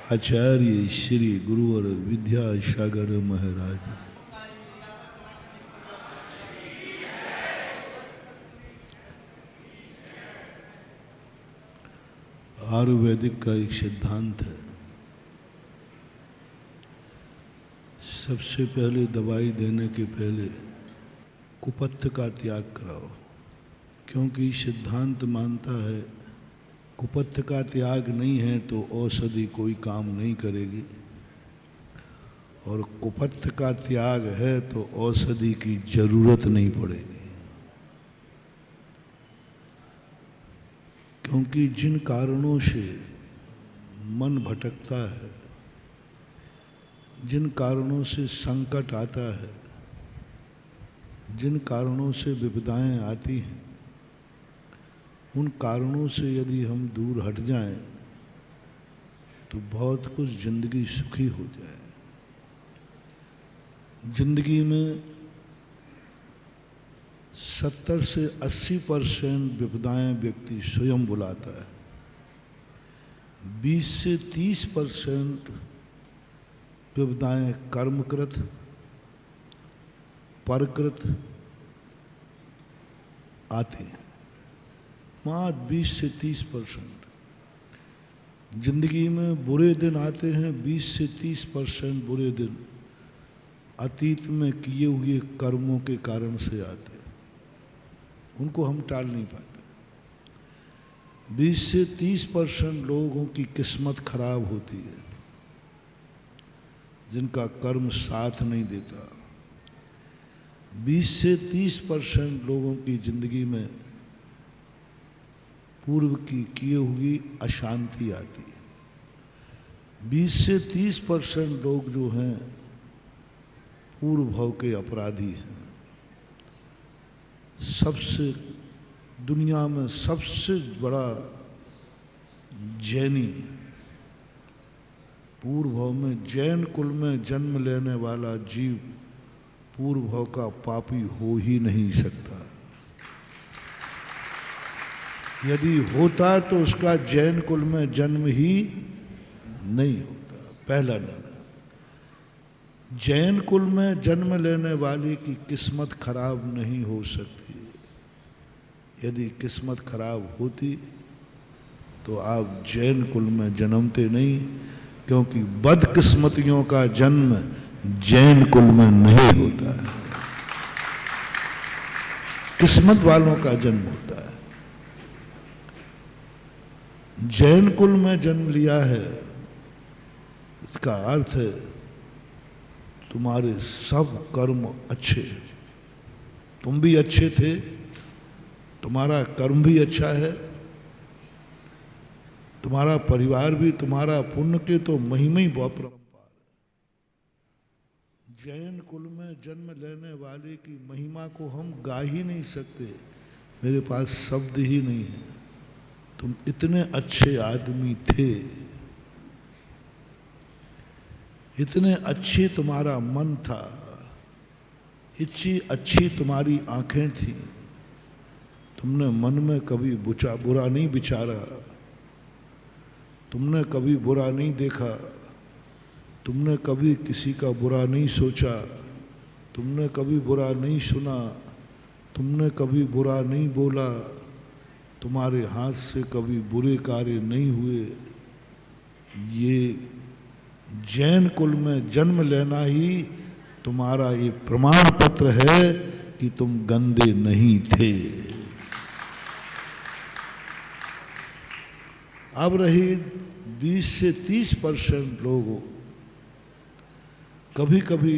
आचार्य श्री गुरुवर विद्यासागर महाराज। आयुर्वेदिक का एक सिद्धांत है, सबसे पहले दवाई देने के पहले कुपथ्य का त्याग कराओ, क्योंकि सिद्धांत मानता है कुपथ्य का त्याग नहीं है तो औषधि कोई काम नहीं करेगी, और कुपथ्य का त्याग है तो औषधि की जरूरत नहीं पड़ेगी। क्योंकि जिन कारणों से मन भटकता है, जिन कारणों से संकट आता है, जिन कारणों से विपदाएं आती हैं, उन कारणों से यदि हम दूर हट जाएं तो बहुत कुछ जिंदगी सुखी हो जाए। जिंदगी में 70 से 80% विपदाएं व्यक्ति स्वयं बुलाता है, 20 से 30% विपदाएं कर्मकृत परकृत आती हैं। मात्र 20 से 30% जिंदगी में बुरे दिन आते हैं। 20 से 30% बुरे दिन अतीत में किए हुए कर्मों के कारण से आते हैं, उनको हम टाल नहीं पाते। 20 से 30% लोगों की किस्मत खराब होती है, जिनका कर्म साथ नहीं देता। 20 से 30% लोगों की जिंदगी में पूर्व की किए हुई अशांति आती है। 20 से 30% लोग जो हैं पूर्व भाव के अपराधी हैं। सबसे दुनिया में सबसे बड़ा जैनी, पूर्व भाव में जैन कुल में जन्म लेने वाला जीव पूर्व भाव का पापी हो ही नहीं सकता। यदि होता तो उसका जैन कुल में जन्म ही नहीं होता। पहला निर्णय, जैन कुल में जन्म लेने वाले की किस्मत खराब नहीं हो सकती। यदि किस्मत खराब होती तो आप जैन कुल में जन्मते नहीं, क्योंकि बदकिस्मतियों का जन्म जैन कुल में नहीं होता है, किस्मत वालों का जन्म होता है। जैन कुल में जन्म लिया है, इसका अर्थ है तुम्हारे सब कर्म अच्छे, तुम भी अच्छे थे, तुम्हारा कर्म भी अच्छा है, तुम्हारा परिवार भी, तुम्हारा पुण्य के तो महिमा ही अपरंपार। जैन कुल में जन्म लेने वाले की महिमा को हम गा ही नहीं सकते, मेरे पास शब्द ही नहीं है। तुम इतने अच्छे आदमी थे, इतने अच्छे तुम्हारा मन था, इतनी अच्छी तुम्हारी आंखें थी, तुमने मन में कभी बुरा नहीं विचारा, तुमने कभी बुरा नहीं देखा, तुमने कभी किसी का बुरा नहीं सोचा, तुमने कभी बुरा नहीं सुना, तुमने कभी बुरा नहीं बोला, तुम्हारे हाथ से कभी बुरे कार्य नहीं हुए। ये जैन कुल में जन्म लेना ही तुम्हारा ये प्रमाण पत्र है कि तुम गंदे नहीं थे। अब रही 20 से 30% लोगों, कभी कभी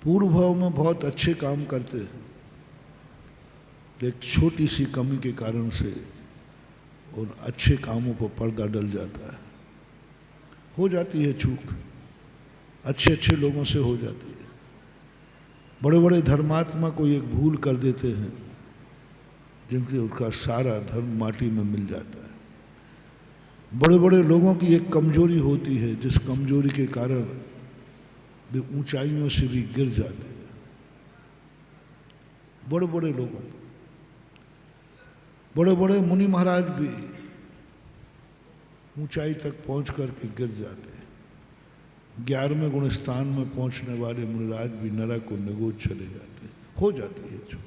पूर्व भाव में बहुत अच्छे काम करते हैं, लेकिन छोटी सी कमी के कारण से उन अच्छे कामों पर पर्दा डल जाता है। हो जाती है चूक, अच्छे अच्छे लोगों से हो जाती है। बड़े बड़े धर्मात्मा को एक भूल कर देते हैं, जिनसे उनका सारा धर्म माटी में मिल जाता है। बड़े बड़े लोगों की एक कमजोरी होती है, जिस कमजोरी के कारण वे ऊंचाइयों से भी गिर जाते हैं। बड़े बड़े लोगों, बड़े बड़े मुनि महाराज भी ऊंचाई तक पहुंच करके गिर जाते हैं। 11वें गुणस्थान में पहुंचने वाले मुनिराज भी नरक को निगोद चले जाते हैं। हो जाती है चूक,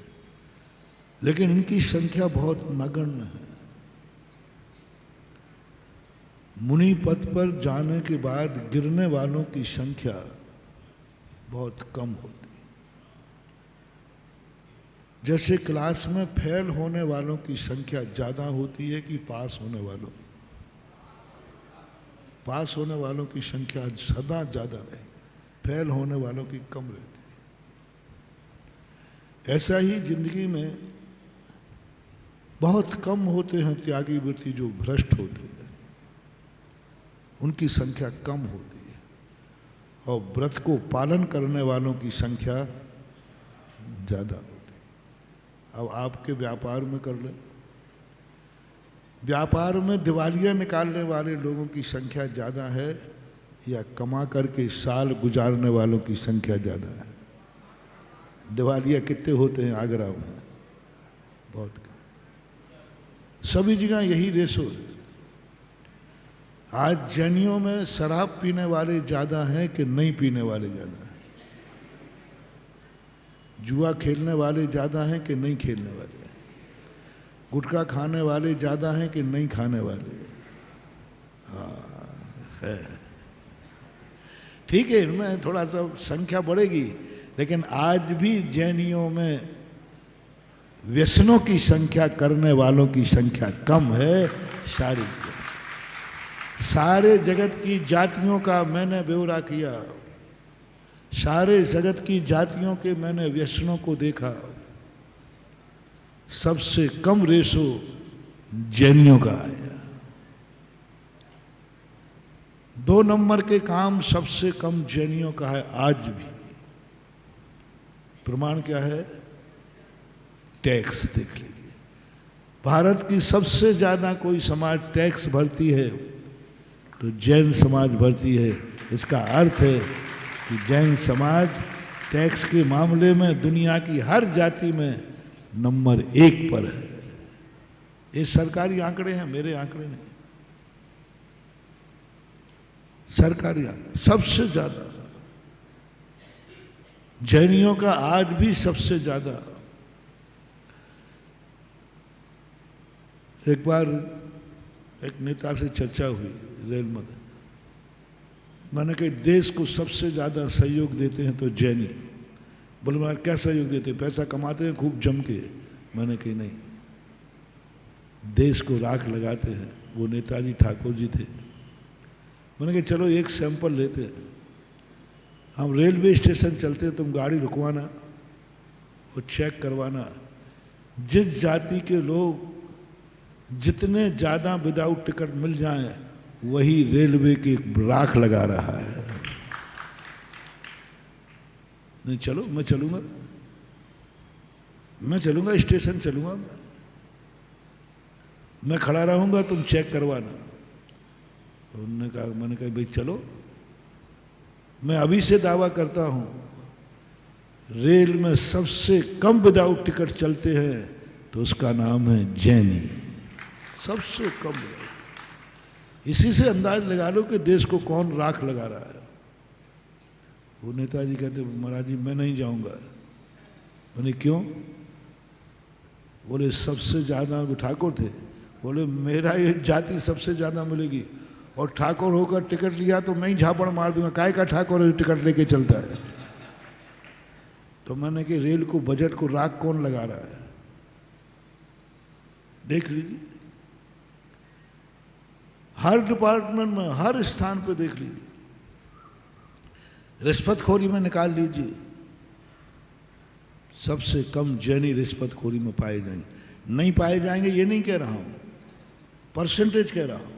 लेकिन इनकी संख्या बहुत नगण्य है। मुनि पद पर जाने के बाद गिरने वालों की संख्या बहुत कम होती है। जैसे क्लास में फेल होने वालों की संख्या ज्यादा होती है कि पास होने वालों की? पास होने वालों की संख्या सदा ज्यादा रहेगी, फेल होने वालों की कम रहती है। ऐसा ही जिंदगी में बहुत कम होते हैं त्यागी वृत्ति जो भ्रष्ट होते हैं, उनकी संख्या कम होती है, और व्रत को पालन करने वालों की संख्या ज्यादा होती है। अब आपके व्यापार में कर लें, व्यापार में दिवालिया निकालने वाले लोगों की संख्या ज़्यादा है या कमा करके साल गुजारने वालों की संख्या ज़्यादा है? दिवालिया कितने होते हैं आगरा में? बहुत कम। सभी जगह यही रेशो है। आज जैनियों में शराब पीने वाले ज़्यादा हैं कि नहीं पीने वाले ज़्यादा हैं? जुआ खेलने वाले ज़्यादा हैं कि नहीं खेलने वाले? गुटखा खाने वाले ज़्यादा हैं कि नहीं खाने वाले? हाँ है, ठीक है, इनमें थोड़ा सा संख्या बढ़ेगी, लेकिन आज भी जैनियों में व्यसनों की संख्या करने वालों की संख्या कम है। शारीरिक सारे जगत की जातियों का मैंने ब्यौरा किया, सारे जगत की जातियों के मैंने व्यसनों को देखा, सबसे कम रेशो जैनियों का आया। 2 नंबर के काम सबसे कम जैनियों का है आज भी। प्रमाण क्या है? टैक्स देख लीजिए। भारत की सबसे ज्यादा कोई समाज टैक्स भरती है तो जैन समाज भरती है। इसका अर्थ है कि जैन समाज टैक्स के मामले में दुनिया की हर जाति में नंबर 1 पर है। ये सरकारी आंकड़े हैं, मेरे आंकड़े नहीं, सरकारी आंकड़े। सबसे ज्यादा जैनियों का आज भी सबसे ज्यादा। एक बार एक नेता से चर्चा हुई रेल में, मैंने कहा देश को सबसे ज्यादा सहयोग देते हैं तो जैनी। बोले महाराज क्या सहयोग देते? पैसा कमाते हैं खूब जम के। मैंने कही नहीं, देश को राख लगाते हैं। वो नेताजी ठाकुर जी थे। मैंने कहा चलो एक सैंपल लेते हैं, हम रेलवे स्टेशन चलते हैं, तुम गाड़ी रुकवाना और चेक करवाना, जिस जाति के लोग जितने ज़्यादा विदाउट टिकट मिल जाएं वही रेलवे की राख लगा रहा है। नहीं चलो, मैं चलूंगा, मैं चलूंगा, स्टेशन चलूंगा, मैं खड़ा रहूंगा, तुम चेक करवाना। उन्होंने कहा, मैंने कहा भाई चलो, मैं अभी से दावा करता हूं रेल में सबसे कम विदाउट टिकट चलते हैं तो उसका नाम है जैनी। सबसे कम। इसी से अंदाज लगा लो कि देश को कौन राख लगा रहा है। वो नेताजी कहते महाराज जी मैं नहीं जाऊंगा। मैंने क्यों? बोले सबसे ज्यादा ठाकुर थे। बोले मेरा ये जाति सबसे ज्यादा मिलेगी, और ठाकुर होकर टिकट लिया तो मैं ही झापड़ मार दूंगा, काय का ठाकुर टिकट लेके चलता है। तो मैंने कि रेल को, बजट को राख कौन लगा रहा है? देख लीजिए, हर डिपार्टमेंट में, हर स्थान पे देख लीजिए, रिश्वतखोरी में निकाल लीजिए, सबसे कम जैनी रिश्वतखोरी में पाए जाएंगे। नहीं पाए जाएंगे ये नहीं कह रहा हूं, परसेंटेज कह रहा हूं,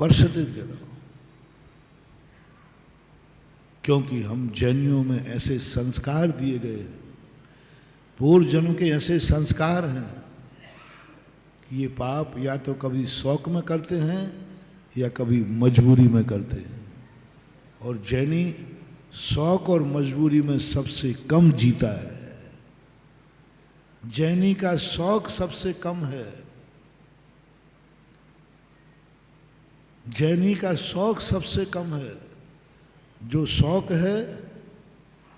परसेंटेज कह रहा हूं। क्योंकि हम जैनियों में ऐसे संस्कार दिए गए हैं, पूर्व जन्म के ऐसे संस्कार हैं कि ये पाप या तो कभी शौक में करते हैं या कभी मजबूरी में करते हैं। और जैनी शौक और मजबूरी में सबसे कम जीता है। जैनी का शौक सबसे कम है जैनी का शौक सबसे कम है। जो शौक है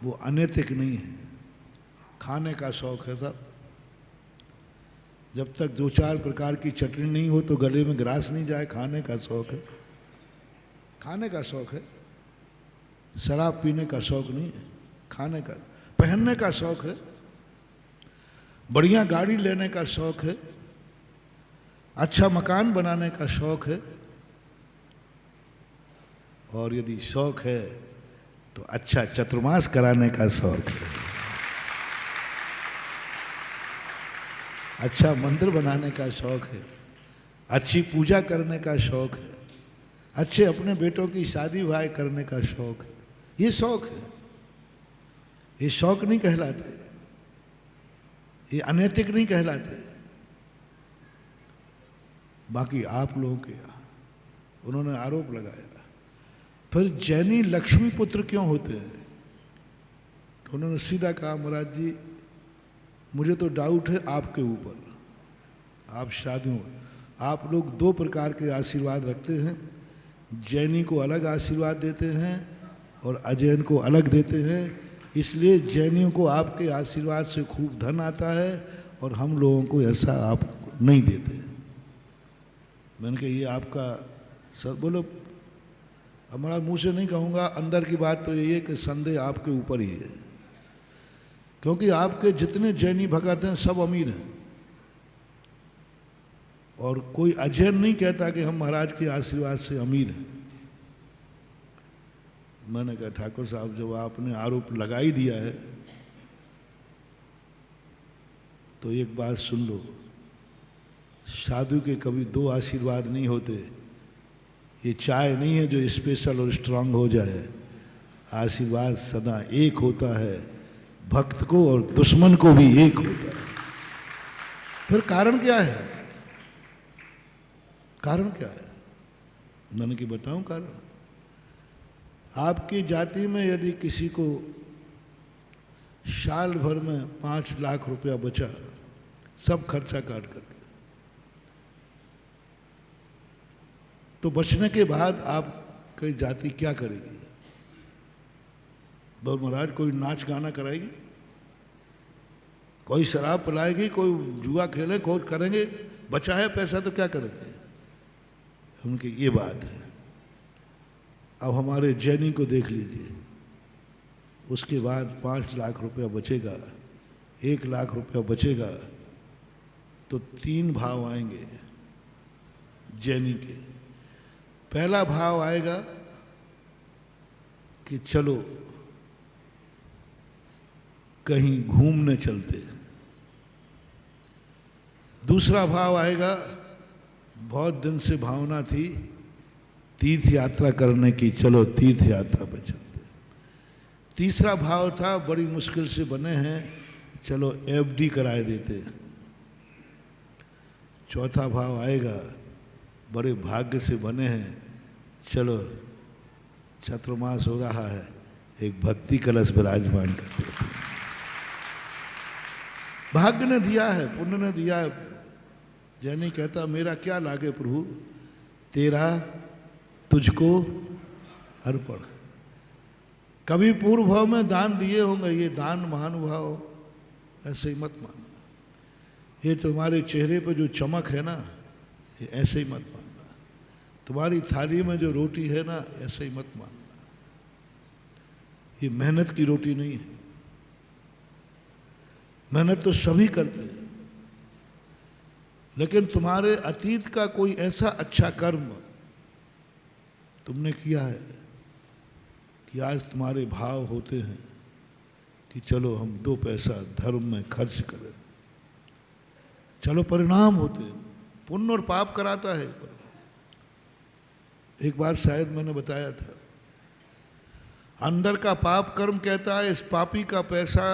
वो अनैतिक नहीं है। खाने का शौक है साहब। जब तक 2-4 प्रकार की चटनी नहीं हो तो गले में ग्रास नहीं जाए, खाने का शौक है। खाने का शौक है, शराब पीने का शौक नहीं है। खाने का, पहनने का शौक है, बढ़िया गाड़ी लेने का शौक है, अच्छा मकान बनाने का शौक है, और यदि शौक है तो अच्छा चतुर्मास कराने का शौक है, अच्छा मंदिर बनाने का शौक है, अच्छी पूजा करने का शौक है, अच्छे अपने बेटों की शादी ब्याह करने का शौक है। ये शौक है, ये शौक नहीं कहलाते, ये अनैतिक नहीं कहलाते। बाकी आप लोगों के यहाँ उन्होंने आरोप लगाया फिर जैनी लक्ष्मी पुत्र क्यों होते हैं, तो उन्होंने सीधा कहा महाराज जी मुझे तो डाउट है आपके ऊपर। आप शादियों, आप लोग 2 प्रकार के आशीर्वाद रखते हैं, जैनी को अलग आशीर्वाद देते हैं और अजैन को अलग देते हैं, इसलिए जैनियों को आपके आशीर्वाद से खूब धन आता है और हम लोगों को ऐसा आप नहीं देते। मैंने कहा ये आपका सब बोलो, हमारा मुंह से नहीं कहूँगा, अंदर की बात तो यही है कि संदेह आपके ऊपर ही है, क्योंकि आपके जितने जैनी भगत हैं सब अमीर हैं और कोई अजैन नहीं कहता कि हम महाराज के आशीर्वाद से अमीर हैं। मैंने कहा ठाकुर साहब जब आपने आरोप लगा ही दिया है तो एक बात सुन लो, साधु के कभी 2 आशीर्वाद नहीं होते। ये चाय नहीं है जो स्पेशल और स्ट्रांग हो जाए, आशीर्वाद सदा एक होता है, भक्त को और दुश्मन को भी एक होता है। फिर कारण क्या है, कारण क्या है, मैंने कि बताऊं कारण। आपकी जाति में यदि किसी को साल भर में 5 लाख रुपया बचा, सब खर्चा काट करके, तो बचने के बाद आपकी जाति क्या करेगी? बोल महाराज कोई नाच गाना कराएगी, कोई शराब पिलाएगी, कोई जुआ खेले, कोई करेंगे, बचा है पैसा तो क्या करेंगे? उनकी ये बात है। अब हमारे जैनी को देख लीजिए, उसके बाद 5 लाख रुपया बचेगा, 1 लाख रुपया बचेगा, तो 3 भाव आएंगे जैनी के। पहला भाव आएगा कि चलो कहीं घूमने चलते। दूसरा भाव आएगा, बहुत दिन से भावना थी तीर्थ यात्रा करने की, चलो तीर्थ यात्रा पर चलते। तीसरा भाव था, बड़ी मुश्किल से बने हैं, चलो एफडी कराए देते। चौथा भाव आएगा, बड़े भाग्य से बने हैं, चलो चतुर्मास हो रहा है, एक भक्ति कलश विराजमान कर देते। भाग्य ने दिया है, पुण्य ने दिया है। जैनी कहता मेरा क्या लागे प्रभु, तेरा तुझको अर्पण। कभी पूर्व भाव में दान दिए होंगे, ये दान महानुभाव ऐसे ही मत मानना। ये तुम्हारे चेहरे पर जो चमक है ना, ये ऐसे ही मत मानना। तुम्हारी थाली में जो रोटी है ना, ऐसे ही मत मानना। ये मेहनत की रोटी नहीं है। मेहनत तो सभी करते हैं, लेकिन तुम्हारे अतीत का कोई ऐसा अच्छा कर्म तुमने किया है कि आज तुम्हारे भाव होते हैं कि चलो हम 2 पैसा धर्म में खर्च करें, चलो परिणाम होते हैं। पुण्य और पाप कराता है। एक बार शायद मैंने बताया था, अंदर का पाप कर्म कहता है इस पापी का पैसा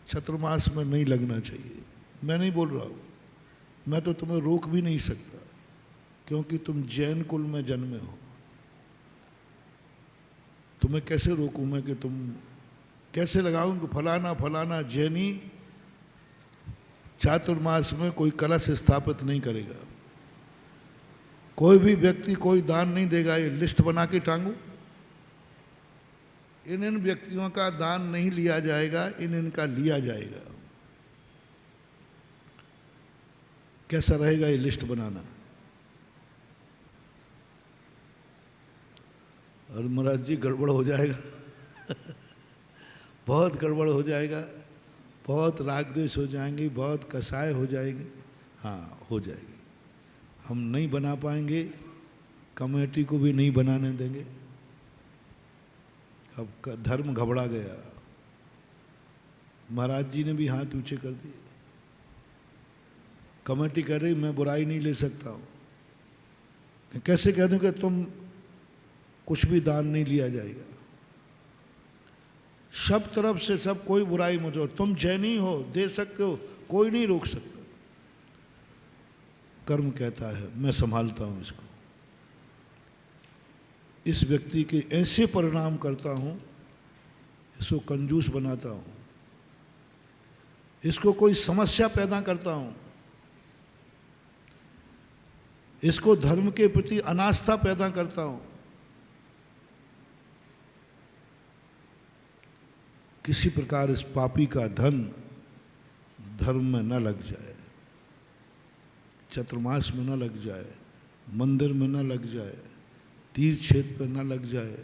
चतुर्मास में नहीं लगना चाहिए। मैं नहीं बोल रहा हूँ, मैं तो तुम्हें रोक भी नहीं सकता, क्योंकि तुम जैन कुल में जन्मे हो। तुम्हें कैसे रोकूं मैं कि तुम कैसे लगाऊं कि फलाना फलाना जैनी चातुर्मास में कोई कलश स्थापित नहीं करेगा। कोई भी व्यक्ति कोई दान नहीं देगा, ये लिस्ट बना के टांगू। इन व्यक्तियों का दान नहीं लिया जाएगा, इनका लिया जाएगा। कैसा रहेगा ये लिस्ट बनाना? और महाराज जी गड़बड़ हो जाएगा बहुत गड़बड़ हो जाएगा, बहुत राग द्वेष हो जाएंगे, बहुत कसाय हो जाएंगे। हाँ, हो जाएगी। हम नहीं बना पाएंगे, कमेटी को भी नहीं बनाने देंगे। अब धर्म घबरा गया। महाराज जी ने भी हाथ ऊंचे कर दिए। कमेटी कह रही मैं बुराई नहीं ले सकता हूं। कैसे कह दूं कि तुम कुछ भी दान नहीं लिया जाएगा? सब तरफ से सब कोई बुराई मुझे, तुम जैनी हो, दे सकते हो, कोई नहीं रोक सकता। कर्म कहता है मैं संभालता हूं इसको, इस व्यक्ति के ऐसे परिणाम करता हूं, इसको कंजूस बनाता हूं, इसको कोई समस्या पैदा करता हूं, इसको धर्म के प्रति अनास्था पैदा करता हूं। किसी प्रकार इस पापी का धन धर्म में न लग जाए, चतुर्मास में न लग जाए, मंदिर में न लग जाए, तीर्थ क्षेत्र पर न लग जाए।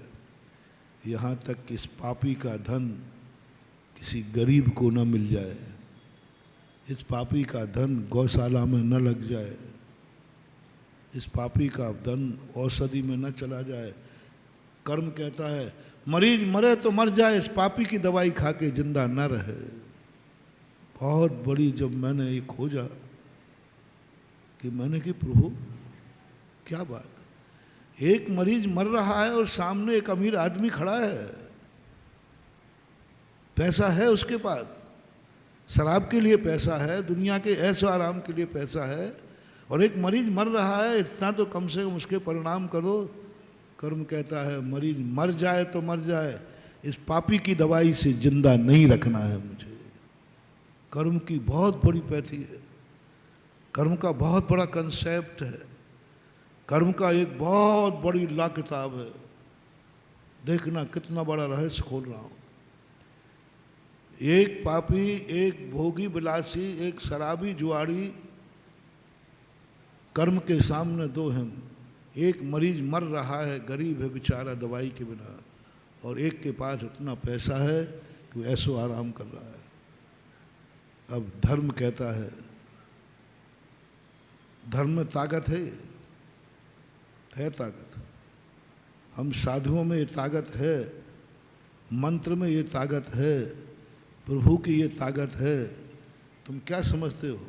यहाँ तक कि इस पापी का धन किसी गरीब को न मिल जाए, इस पापी का धन गौशाला में न लग जाए, इस पापी का धन औषधि में न चला जाए। कर्म कहता है मरीज मरे तो मर जाए, इस पापी की दवाई खा के जिंदा न रहे। बहुत बड़ी जब मैंने ये खोजा कि मैंने कि प्रभु क्या बात, एक मरीज मर रहा है और सामने एक अमीर आदमी खड़ा है, पैसा है उसके पास, शराब के लिए पैसा है, दुनिया के ऐशो आराम के लिए पैसा है, और एक मरीज मर रहा है, इतना तो कम से कम उसके परिणाम करो। कर्म कहता है मरीज मर जाए तो मर जाए, इस पापी की दवाई से जिंदा नहीं रखना है मुझे। कर्म की बहुत बड़ी पैथी है, कर्म का बहुत बड़ा कंसेप्ट है, कर्म का एक बहुत बड़ी ला किताब है। देखना कितना बड़ा रहस्य खोल रहा हूं। एक पापी, एक भोगी विलासी, एक शराबी जुआड़ी, कर्म के सामने दो हैं। एक मरीज मर रहा है, गरीब है बेचारा दवाई के बिना, और एक के पास इतना पैसा है कि वो ऐसो आराम कर रहा है। अब धर्म कहता है, धर्म में ताकत है ताकत। हम साधुओं में ये ताकत है, मंत्र में ये ताकत है, प्रभु की ये ताकत है। तुम क्या समझते हो,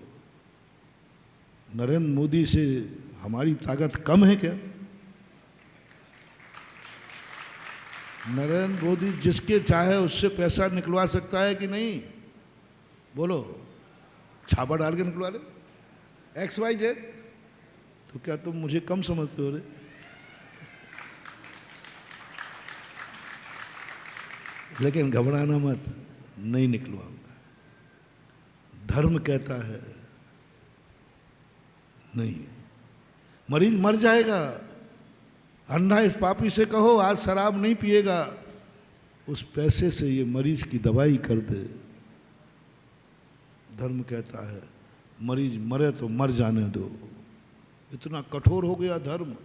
नरेंद्र मोदी से हमारी ताकत कम है क्या? नरेंद्र मोदी जिसके चाहे उससे पैसा निकलवा सकता है कि नहीं? बोलो, छापा डाल के निकलवा ले, XYZ। तो क्या तुम मुझे कम समझते हो रे? लेकिन घबराना मत, नहीं निकलवाऊंगा। धर्म कहता है नहीं, मरीज मर जाएगा। अंधा इस पापी से कहो आज शराब नहीं पिएगा, उस पैसे से ये मरीज की दवाई कर दे। धर्म कहता है मरीज मरे तो मर जाने दो। इतना कठोर हो गया धर्म,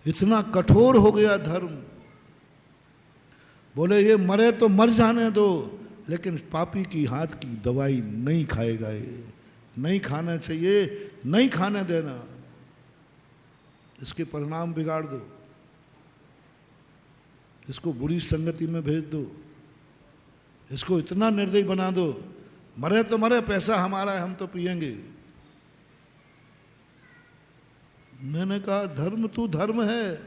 इतना कठोर हो गया धर्म। बोले ये मरे तो मर जाने दो, लेकिन पापी की हाथ की दवाई नहीं खाएगा, ये नहीं खाना चाहिए, नहीं खाने देना। इसके परिणाम बिगाड़ दो, इसको बुरी संगति में भेज दो, इसको इतना निर्दयी बना दो, मरे तो मरे, पैसा हमारा है, हम तो पिएंगे। मैंने कहा धर्म तू धर्म है,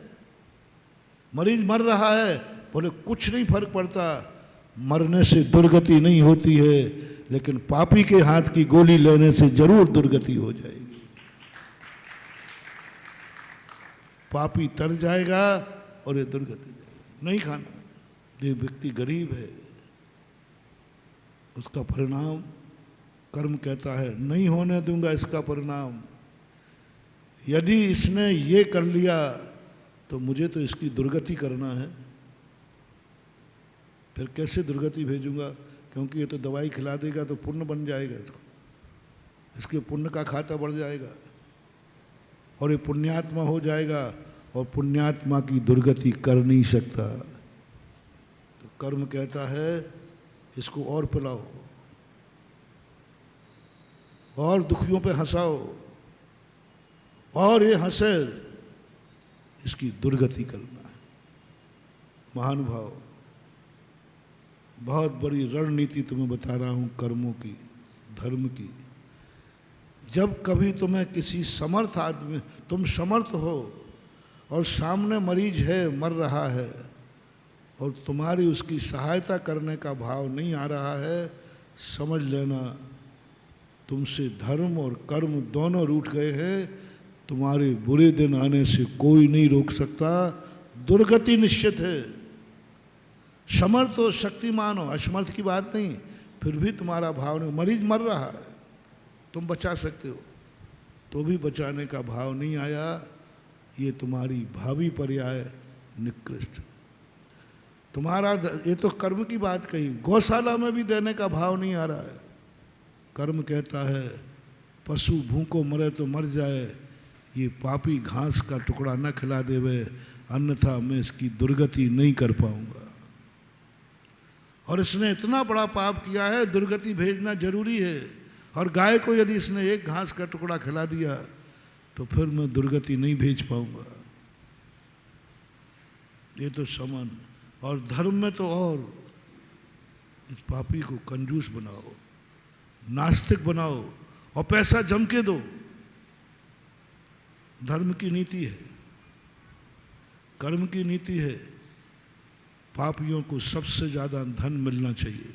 मरीज मर रहा है, बोले कुछ नहीं फर्क पड़ता, मरने से दुर्गति नहीं होती है, लेकिन पापी के हाथ की गोली लेने से जरूर दुर्गति हो जाएगी। पापी तर जाएगा और ये दुर्गति जाएगी। नहीं खाना। ये व्यक्ति गरीब है, उसका परिणाम कर्म कहता है नहीं होने दूंगा। इसका परिणाम यदि इसने ये कर लिया तो मुझे तो इसकी दुर्गति करना है, फिर कैसे दुर्गति भेजूंगा? क्योंकि ये तो दवाई खिला देगा तो पुण्य बन जाएगा, इसके पुण्य का खाता बढ़ जाएगा और ये पुण्यात्मा हो जाएगा, और पुण्यात्मा की दुर्गति कर नहीं सकता। तो कर्म कहता है इसको और पिलाओ और दुखियों पे हंसाओ और ये हंसे, इसकी दुर्गति करना है। महानुभाव, बहुत बड़ी रणनीति तुम्हें बता रहा हूं कर्मों की, धर्म की। जब कभी तुम्हें किसी समर्थ आदमी, तुम समर्थ हो और सामने मरीज है, मर रहा है, और तुम्हारी उसकी सहायता करने का भाव नहीं आ रहा है, समझ लेना तुमसे धर्म और कर्म दोनों रूठ गए हैं। तुम्हारे बुरे दिन आने से कोई नहीं रोक सकता, दुर्गति निश्चित है। समर्थ हो, शक्तिमान हो, असमर्थ की बात नहीं, फिर भी तुम्हारा भाव नहीं, मरीज मर रहा है, तुम बचा सकते हो तो भी बचाने का भाव नहीं आया, ये तुम्हारी भावी पर्याय निकृष्ट। तुम्हारा ये तो कर्म की बात कही, गौशाला में भी देने का भाव नहीं आ रहा है। कर्म कहता है पशु भूखों मरे तो मर जाए, ये पापी घास का टुकड़ा न खिला देवे, अन्यथा मैं इसकी दुर्गति नहीं कर पाऊंगा। और इसने इतना बड़ा पाप किया है, दुर्गति भेजना जरूरी है। और गाय को यदि इसने एक घास का टुकड़ा खिला दिया तो फिर मैं दुर्गति नहीं भेज पाऊंगा। ये तो समान। और धर्म में तो और, इस पापी को कंजूस बनाओ, नास्तिक बनाओ और पैसा जम के दो। धर्म की नीति है, कर्म की नीति है। पापियों को सबसे ज्यादा धन मिलना चाहिए,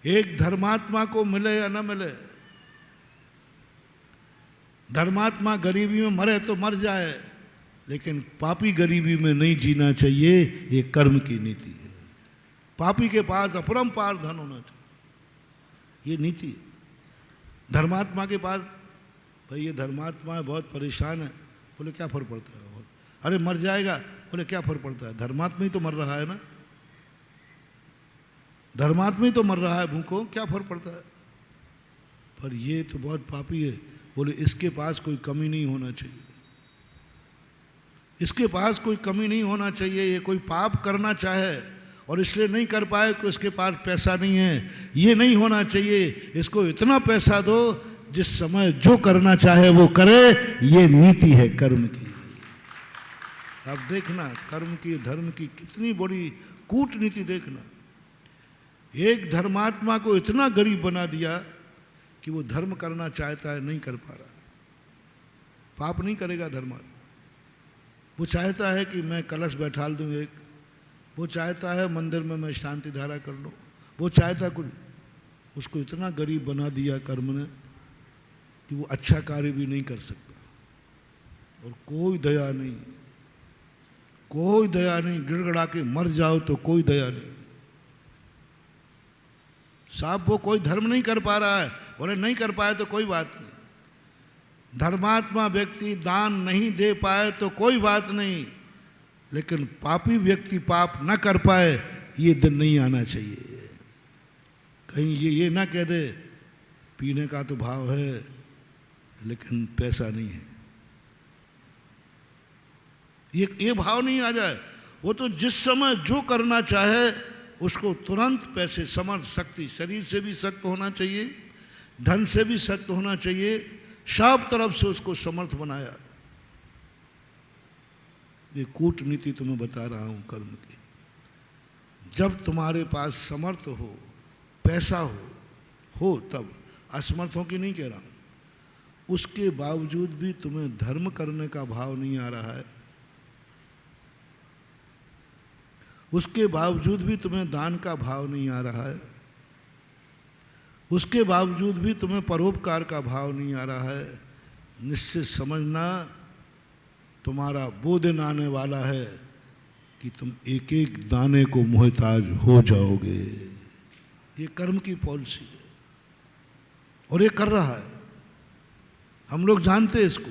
एक धर्मात्मा को मिले या न मिले। धर्मात्मा गरीबी में मरे तो मर जाए, लेकिन पापी गरीबी में नहीं जीना चाहिए, ये कर्म की नीति है। पापी के पास अपरंपार धन होना चाहिए, ये नीति है। धर्मात्मा के पास, भाई ये धर्मात्मा है, बहुत परेशान है, बोले क्या फर्क पड़ता है, और अरे मर जाएगा, बोले क्या फर्क पड़ता है, धर्मात्मा ही तो मर रहा है ना, धर्मात्मा ही तो मर रहा है, भूखों क्या फर्क पड़ता है। पर ये तो बहुत पापी है, बोले इसके पास कोई कमी नहीं होना चाहिए, इसके पास कोई कमी नहीं होना चाहिए। ये कोई पाप करना चाहे और इसलिए नहीं कर पाए कि उसके पास पैसा नहीं है, ये नहीं होना चाहिए। इसको इतना पैसा दो जिस समय जो करना चाहे वो करे, ये नीति है कर्म की। अब देखना कर्म की, धर्म की कितनी बड़ी कूटनीति देखना। एक धर्मात्मा को इतना गरीब बना दिया कि वो धर्म करना चाहता है, नहीं कर पा रहा। पाप नहीं करेगा धर्मात्मा, वो चाहता है कि मैं कलश बैठाल दूं एक, वो चाहता है मंदिर में मैं शांति धारा कर लूं, वो चाहता कुछ, उसको इतना गरीब बना दिया कर्म ने कि वो अच्छा कार्य भी नहीं कर सकता। और कोई दया नहीं, कोई दया नहीं, गिड़गड़ा के मर जाओ तो कोई दया नहीं। साहब वो कोई धर्म नहीं कर पा रहा है, बोले नहीं कर पाए तो कोई बात नहीं। धर्मात्मा व्यक्ति दान नहीं दे पाए तो कोई बात नहीं, लेकिन पापी व्यक्ति पाप न कर पाए, ये दिन नहीं आना चाहिए। कहीं ये ना कह दे पीने का तो भाव है लेकिन पैसा नहीं है, ये भाव नहीं आ जाए। वो तो जिस समय जो करना चाहे उसको तुरंत पैसे, समर्थ, शक्ति, शरीर से भी सख्त होना चाहिए, धन से भी सख्त होना चाहिए, सब तरफ से उसको समर्थ बनाया। ये कूटनीति तुम्हें बता रहा हूं कर्म की। जब तुम्हारे पास समर्थ हो, पैसा हो तब, असमर्थों की नहीं कह रहा हूं, उसके बावजूद भी तुम्हें धर्म करने का भाव नहीं आ रहा है, उसके बावजूद भी तुम्हें दान का भाव नहीं आ रहा है, उसके बावजूद भी तुम्हें परोपकार का भाव नहीं आ रहा है, निश्चित समझना तुम्हारा वो दिन आने वाला है कि तुम एक एक दाने को मोहताज हो जाओगे। ये कर्म की पॉलिसी है और ये कर रहा है, हम लोग जानते हैं इसको।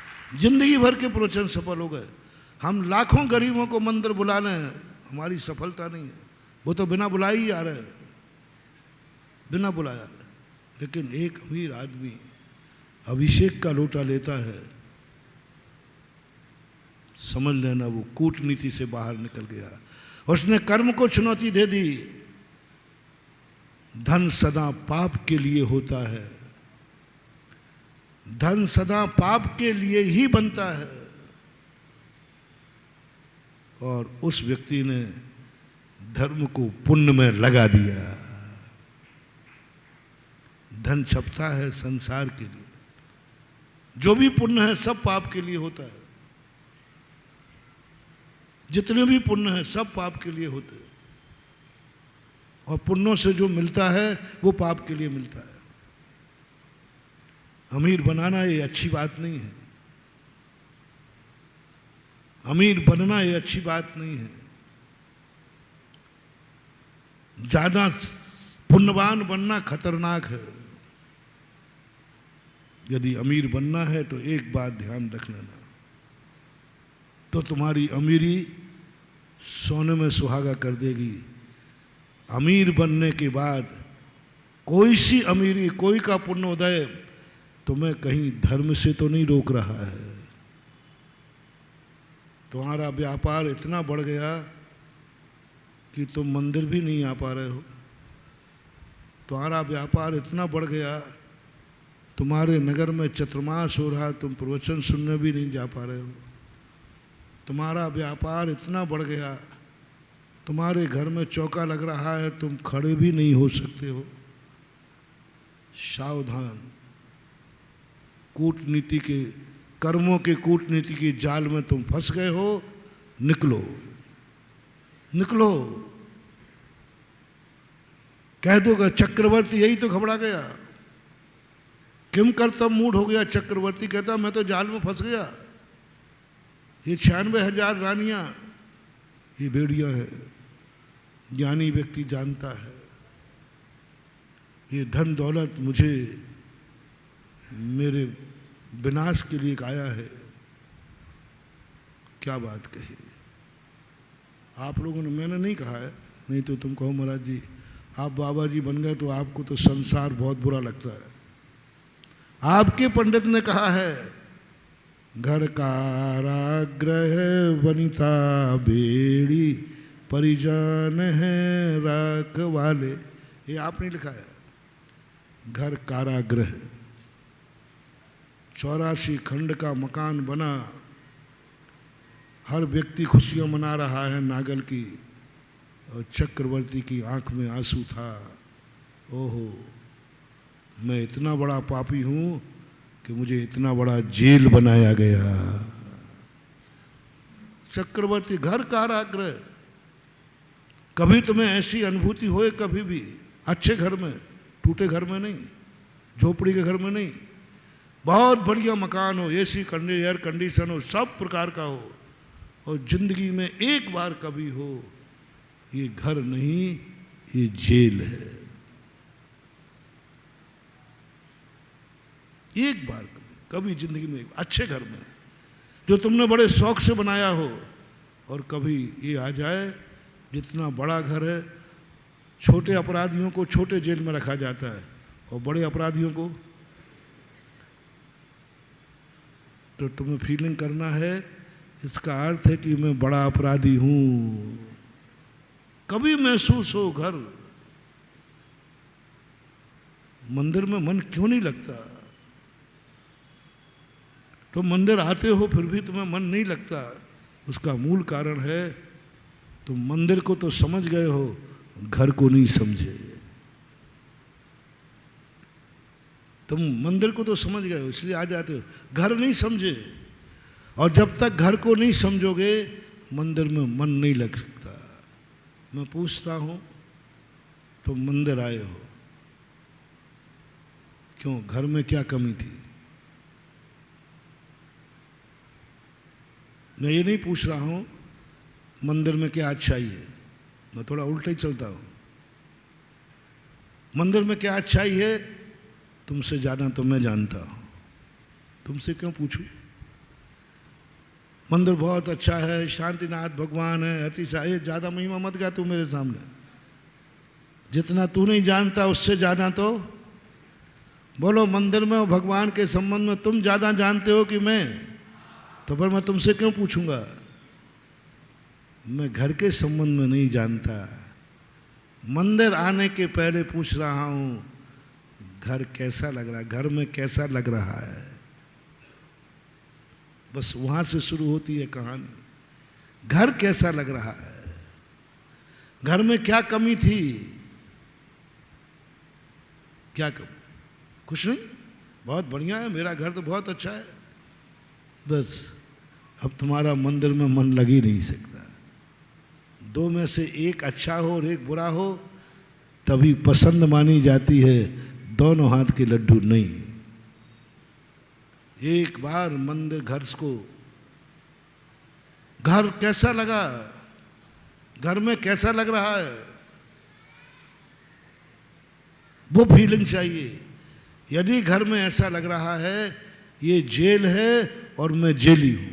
जिंदगी भर के प्रवचन सफल हो गए। हम लाखों गरीबों को मंदिर बुला रहे हैं, हमारी सफलता नहीं है। वो तो बिना बुलाए ही आ रहे हैं, बिना बुलाया। लेकिन एक अमीर आदमी अभिषेक का लोटा लेता है, समझ लेना वो कूटनीति से बाहर निकल गया। उसने कर्म को चुनौती दे दी। धन सदा पाप के लिए होता है, धन सदा पाप के लिए ही बनता है। और उस व्यक्ति ने धर्म को पुण्य में लगा दिया। धन छपता है संसार के लिए, जो भी पुण्य है सब पाप के लिए होता है। जितने भी पुण्य है सब पाप के लिए होते हैं, और पुण्यों से जो मिलता है वो पाप के लिए मिलता है। अमीर बनाना ये अच्छी बात नहीं है, अमीर बनना ये अच्छी बात नहीं है। ज्यादा पुण्यवान बनना खतरनाक है। यदि अमीर बनना है तो एक बात ध्यान रख लेना, तो तुम्हारी अमीरी सोने में सुहागा कर देगी। अमीर बनने के बाद कोई सी अमीरी, कोई का पुण्योदय तुम्हें कहीं धर्म से तो नहीं रोक रहा है। तुम्हारा व्यापार इतना बढ़ गया कि तुम मंदिर भी नहीं आ पा रहे हो। तुम्हारा व्यापार इतना बढ़ गया, तुम्हारे नगर में चतुर्मास हो रहा, तुम प्रवचन सुनने भी नहीं जा पा रहे हो। तुम्हारा व्यापार इतना बढ़ गया, तुम्हारे घर में चौका लग रहा है, तुम खड़े भी नहीं हो सकते हो। सावधान, कूटनीति के, कर्मों के कूटनीति के जाल में तुम फंस गए हो। निकलो, निकलो। कह दोगे चक्रवर्ती, यही तो घबरा गया। किम कर्तव्य मूड हो गया चक्रवर्ती, कहता मैं तो जाल में फंस गया। ये 96,000 रानियां, ये बेड़िया है। ज्ञानी व्यक्ति जानता है ये धन दौलत मुझे मेरे विनाश के लिए आया है। क्या बात कही आप लोगों ने, मैंने नहीं कहा है, नहीं तो तुम कहो महाराज जी आप बाबा जी बन गए तो आपको तो संसार बहुत बुरा लगता है। आपके पंडित ने कहा है, घर कारागृह वनिता बेड़ी परिजन है रखवाले। ये आपने लिखा है। घर कारागृह, 84 खंड का मकान बना, हर व्यक्ति खुशियां मना रहा है नागल की, और चक्रवर्ती की आंख में आंसू था। ओहो, मैं इतना बड़ा पापी हूं कि मुझे इतना बड़ा जेल बनाया गया। चक्रवर्ती, घर कारागृह। कभी तुम्हें ऐसी अनुभूति होए, कभी भी अच्छे घर में, टूटे घर में नहीं, झोपड़ी के घर में नहीं, बहुत बढ़िया मकान हो, एसी एयर कंडीशन हो, सब प्रकार का हो, और जिंदगी में एक बार कभी हो, ये घर नहीं ये जेल है। एक बार कभी जिंदगी में, अच्छे घर में जो तुमने बड़े शौक से बनाया हो, और कभी ये आ जाए, जितना बड़ा घर है, छोटे अपराधियों को छोटे जेल में रखा जाता है, और बड़े अपराधियों को, तो तुम्हें फीलिंग करना है, इसका अर्थ है कि मैं बड़ा अपराधी हूं। कभी महसूस हो घर, मंदिर में मन क्यों नहीं लगता? तो मंदिर आते हो फिर भी तुम्हें मन नहीं लगता, उसका मूल कारण है तुम मंदिर को तो समझ गए हो, घर को नहीं समझे। तुम मंदिर को तो समझ गए हो इसलिए आ जाते हो, घर नहीं समझे। और जब तक घर को नहीं समझोगे मंदिर में मन नहीं लग सकता। मैं पूछता हूं, तुम मंदिर आए हो क्यों? घर में क्या कमी थी? मैं ये नहीं पूछ रहा हूं मंदिर में क्या अच्छाई है, मैं थोड़ा उल्टा ही चलता हूं। मंदिर में क्या अच्छाई है तुमसे ज़्यादा तो मैं जानता हूं, तुमसे क्यों पूछूं? मंदिर बहुत अच्छा है, शांतिनाथ भगवान है, अतिशय, ज़्यादा महिमा मत गा तू मेरे सामने। जितना तू नहीं जानता उससे ज़्यादा तो बोलो मंदिर में भगवान के संबंध में तुम ज़्यादा जानते हो कि मैं? तो फिर मैं तुमसे क्यों पूछूंगा? मैं घर के संबंध में नहीं जानता, मंदिर आने के पहले पूछ रहा हूँ घर कैसा लग रहा है, घर में कैसा लग रहा है। बस वहाँ से शुरू होती है कहानी। घर कैसा लग रहा है, घर में क्या कमी थी, क्या कमी? कुछ नहीं, बहुत बढ़िया है, मेरा घर तो बहुत अच्छा है। बस अब तुम्हारा मंदिर में मन लग ही नहीं सकता। दो में से एक अच्छा हो और एक बुरा हो तभी पसंद मानी जाती है, दोनों हाथ के लड्डू नहीं। एक बार मंदिर घर कैसा लगा, घर में कैसा लग रहा है, वो फीलिंग चाहिए। यदि घर में ऐसा लग रहा है ये जेल है और मैं जेली हूं,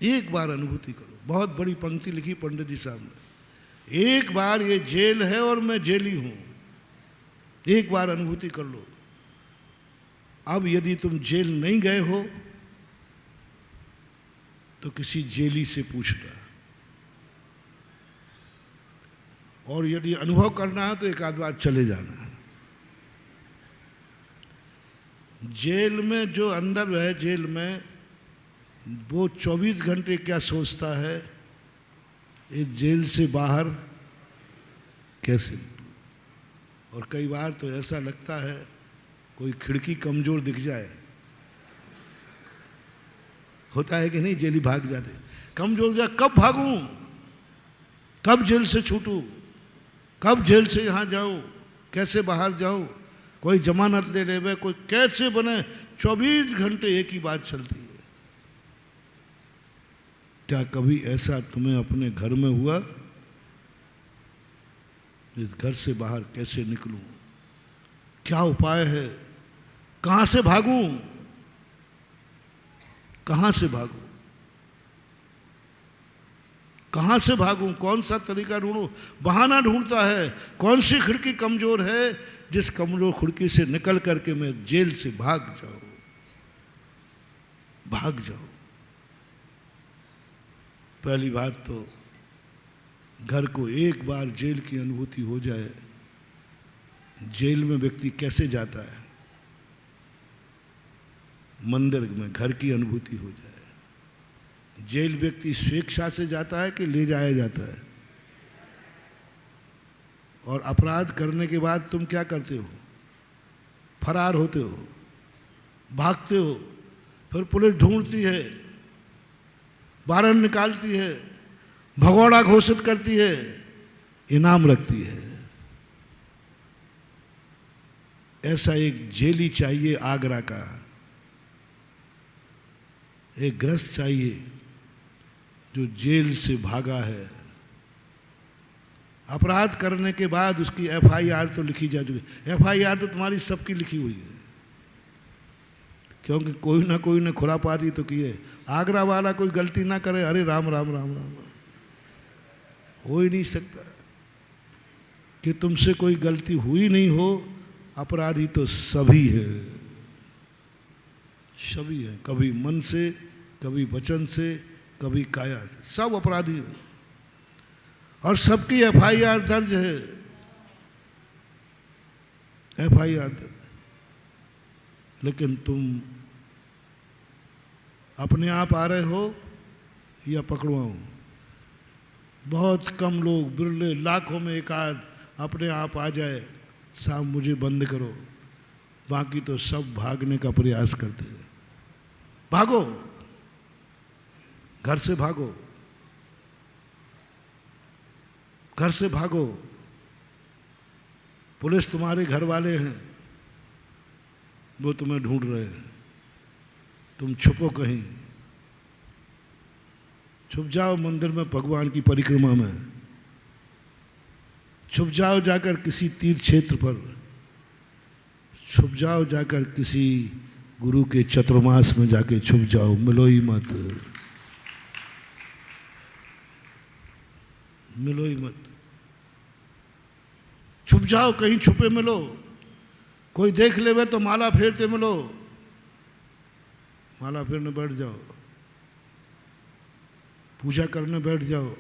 एक बार अनुभूति करो। बहुत बड़ी पंक्ति लिखी पंडित जी साहब ने, एक बार ये जेल है और मैं जेली हूं, एक बार अनुभूति कर लो। अब यदि तुम जेल नहीं गए हो तो किसी जेली से पूछना, और यदि अनुभव करना है तो एक आध बार चले जाना। जेल में जो अंदर है, जेल में वो 24 घंटे क्या सोचता है, इस जेल से बाहर कैसे निकलूं। और कई बार तो ऐसा लगता है कोई खिड़की कमजोर दिख जाए, होता है कि नहीं, जेली भाग जाते, कमजोर जाए, कब भागूं, कब जेल से छूटूं, कब जेल से यहां जाऊं, कैसे बाहर जाऊं, कोई जमानत ले ले, कोई कैसे बने। 24 घंटे एक ही बात चलती है। क्या कभी ऐसा तुम्हें अपने घर में हुआ, इस घर से बाहर कैसे निकलूं, क्या उपाय है, कहां से भागूं, कहां से भागूं, कहां से भागूं, कौन सा तरीका ढूंढूं? बहाना ढूंढता है, कौन सी खिड़की कमजोर है जिस कमजोर खिड़की से निकल करके मैं जेल से भाग जाऊं, भाग जाऊं। पहली बात तो घर को एक बार जेल की अनुभूति हो जाए। जेल में व्यक्ति कैसे जाता है, मंदिर में घर की अनुभूति हो जाए। जेल व्यक्ति स्वेच्छा से जाता है कि ले जाया जाता है? और अपराध करने के बाद तुम क्या करते हो? फरार होते हो, भागते हो, फिर पुलिस ढूंढती है, बाहर निकालती है, भगोड़ा घोषित करती है, इनाम रखती है। ऐसा एक जेली चाहिए आगरा का, एक ग्रस्त चाहिए जो जेल से भागा है। अपराध करने के बाद उसकी एफआईआर तो लिखी जा चुकी। एफआईआर तो तुम्हारी सबकी लिखी हुई है, क्योंकि कोई ना कोई ने खुरापाती तो की है। आगरा वाला कोई गलती ना करे, अरे राम राम राम राम, हो ही नहीं सकता कि तुमसे कोई गलती हुई नहीं हो। अपराधी तो सभी है, सभी है, कभी मन से, कभी वचन से, कभी काया से, सब अपराधी है और सबकी एफआईआर दर्ज है, एफआईआर दर्ज। लेकिन तुम अपने आप आ रहे हो या पकड़वाऊं? बहुत कम लोग, बिरले, लाखों में एक आध अपने आप आ जाए, साहब मुझे बंद करो, बाकी तो सब भागने का प्रयास करते हैं। भागो, घर से भागो, घर से भागो। पुलिस तुम्हारे घर वाले हैं, वो तुम्हें ढूंढ रहे हैं, तुम छुपो कहीं, छुप जाओ मंदिर में, भगवान की परिक्रमा में छुप जाओ, जाकर किसी तीर्थ क्षेत्र पर छुप जाओ, जाकर किसी गुरु के चतुर्मास में जाके छुप जाओ, मिलो ही मत, मिलो ही मत, छुप जाओ, कहीं छुपे मिलो, कोई देख लेवे तो माला फेरते मिलो, माला फेरने बैठ जाओ, पूजा करने बैठ जाओ,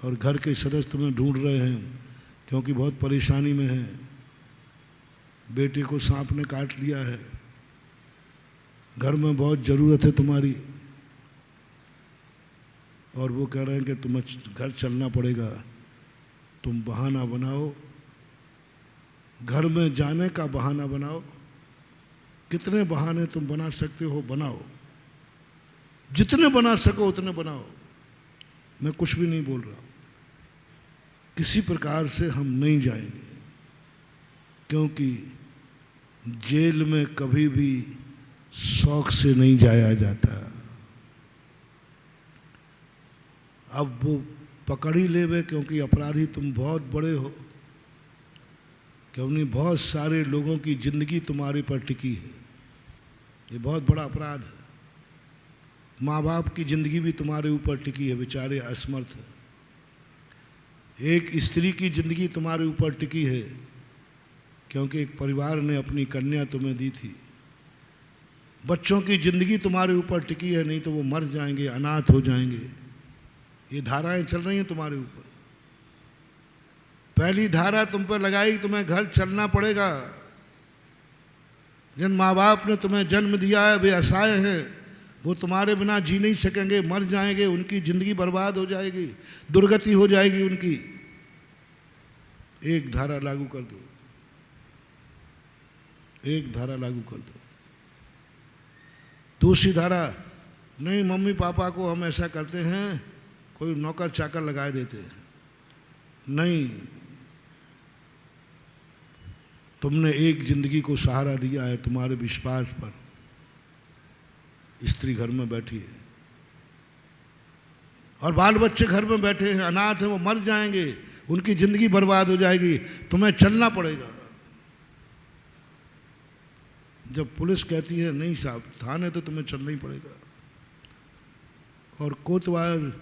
और घर के सदस्य तुम्हें ढूंढ रहे हैं क्योंकि बहुत परेशानी में हैं, बेटे को सांप ने काट लिया है, घर में बहुत ज़रूरत है तुम्हारी, और वो कह रहे हैं कि तुम्हें घर चलना पड़ेगा, तुम बहाना बनाओ, घर में जाने का बहाना बनाओ, कितने बहाने तुम बना सकते हो बनाओ, जितने बना सको उतने बनाओ, मैं कुछ भी नहीं बोल रहा, किसी प्रकार से हम नहीं जाएंगे, क्योंकि जेल में कभी भी शौक से नहीं जाया जाता। अब वो पकड़ ही लेवे क्योंकि अपराधी तुम बहुत बड़े हो, क्योंकि बहुत सारे लोगों की जिंदगी तुम्हारे पर टिकी है, ये बहुत बड़ा अपराध है, माँ बाप की जिंदगी भी तुम्हारे ऊपर टिकी है, बेचारे असमर्थ है, एक स्त्री की जिंदगी तुम्हारे ऊपर टिकी है क्योंकि एक परिवार ने अपनी कन्या तुम्हें दी थी, बच्चों की जिंदगी तुम्हारे ऊपर टिकी है, नहीं तो वो मर जाएंगे, अनाथ हो जाएंगे, ये धाराएं चल रही हैं तुम्हारे ऊपर। पहली धारा तुम पर लगाई, तुम्हें घर चलना पड़ेगा, जिन माँ बाप ने तुम्हें जन्म दिया है वे असहाय हैं, वो तुम्हारे बिना जी नहीं सकेंगे, मर जाएंगे, उनकी ज़िंदगी बर्बाद हो जाएगी, दुर्गति हो जाएगी उनकी। एक धारा लागू कर दो, एक धारा लागू कर दो। दूसरी धारा, नहीं मम्मी पापा को हम ऐसा करते हैं, कोई नौकर चाकर लगाए देते, नहीं, तुमने एक जिंदगी को सहारा दिया है, तुम्हारे विश्वास पर स्त्री घर में बैठी है और बाल बच्चे घर में बैठे हैं, अनाथ हैं, वो मर जाएंगे, उनकी जिंदगी बर्बाद हो जाएगी, तुम्हें चलना पड़ेगा। जब पुलिस कहती है नहीं साहब थाने, तो तुम्हें चलना ही पड़ेगा, और कोतवाल